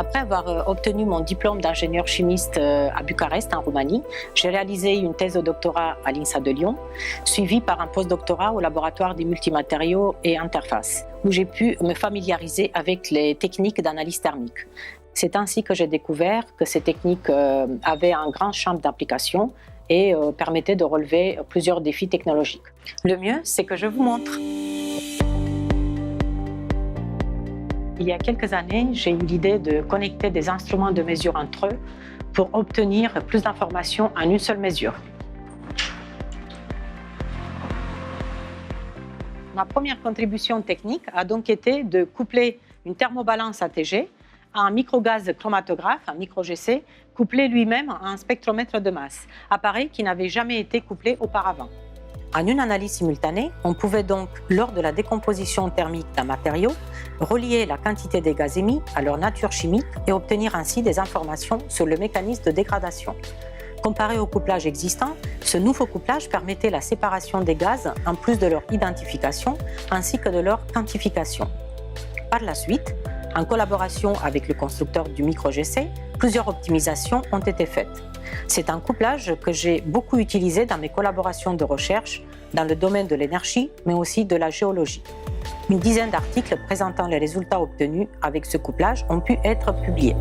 Après avoir obtenu mon diplôme d'ingénieur chimiste à Bucarest, en Roumanie, j'ai réalisé une thèse de doctorat à l'INSA de Lyon, suivie par un postdoctorat au laboratoire des multimatériaux et interfaces, où j'ai pu me familiariser avec les techniques d'analyse thermique. C'est ainsi que j'ai découvert que ces techniques avaient un grand champ d'application et permettaient de relever plusieurs défis technologiques. Le mieux, c'est que je vous montre. Il y a quelques années, j'ai eu l'idée de connecter des instruments de mesure entre eux pour obtenir plus d'informations en une seule mesure. Ma première contribution technique a donc été de coupler une thermobalance ATG à un microgaz chromatographe, un micro-GC, couplé lui-même à un spectromètre de masse, appareil qui n'avait jamais été couplé auparavant. En une analyse simultanée, on pouvait donc, lors de la décomposition thermique d'un matériau, relier la quantité des gaz émis à leur nature chimique et obtenir ainsi des informations sur le mécanisme de dégradation. Comparé au couplage existant, ce nouveau couplage permettait la séparation des gaz en plus de leur identification ainsi que de leur quantification. Par la suite, en collaboration avec le constructeur du micro-GC, plusieurs optimisations ont été faites. C'est un couplage que j'ai beaucoup utilisé dans mes collaborations de recherche dans le domaine de l'énergie, mais aussi de la géologie. Une dizaine d'articles présentant les résultats obtenus avec ce couplage ont pu être publiés.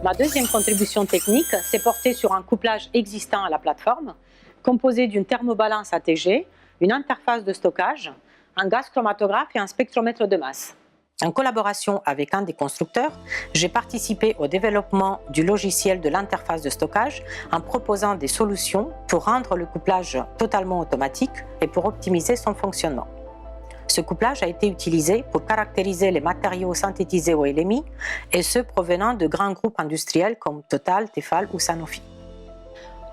Ma deuxième contribution technique s'est portée sur un couplage existant à la plateforme, composé d'une thermobalance ATG, une interface de stockage, un gaz chromatographe et un spectromètre de masse. En collaboration avec un des constructeurs, j'ai participé au développement du logiciel de l'interface de stockage en proposant des solutions pour rendre le couplage totalement automatique et pour optimiser son fonctionnement. Ce couplage a été utilisé pour caractériser les matériaux synthétisés au LMI et ceux provenant de grands groupes industriels comme Total, Tefal ou Sanofi.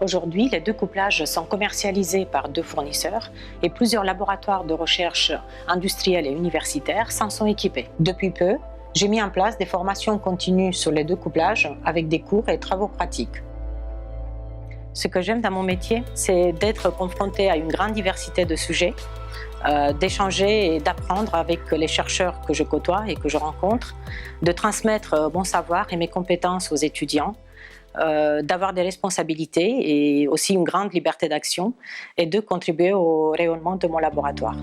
Aujourd'hui, les deux couplages sont commercialisés par deux fournisseurs et plusieurs laboratoires de recherche industriels et universitaires s'en sont équipés. Depuis peu, j'ai mis en place des formations continues sur les deux couplages avec des cours et travaux pratiques. Ce que j'aime dans mon métier, c'est d'être confronté à une grande diversité de sujets, d'échanger et d'apprendre avec les chercheurs que je côtoie et que je rencontre, de transmettre mon savoir et mes compétences aux étudiants, d'avoir des responsabilités et aussi une grande liberté d'action et de contribuer au rayonnement de mon laboratoire.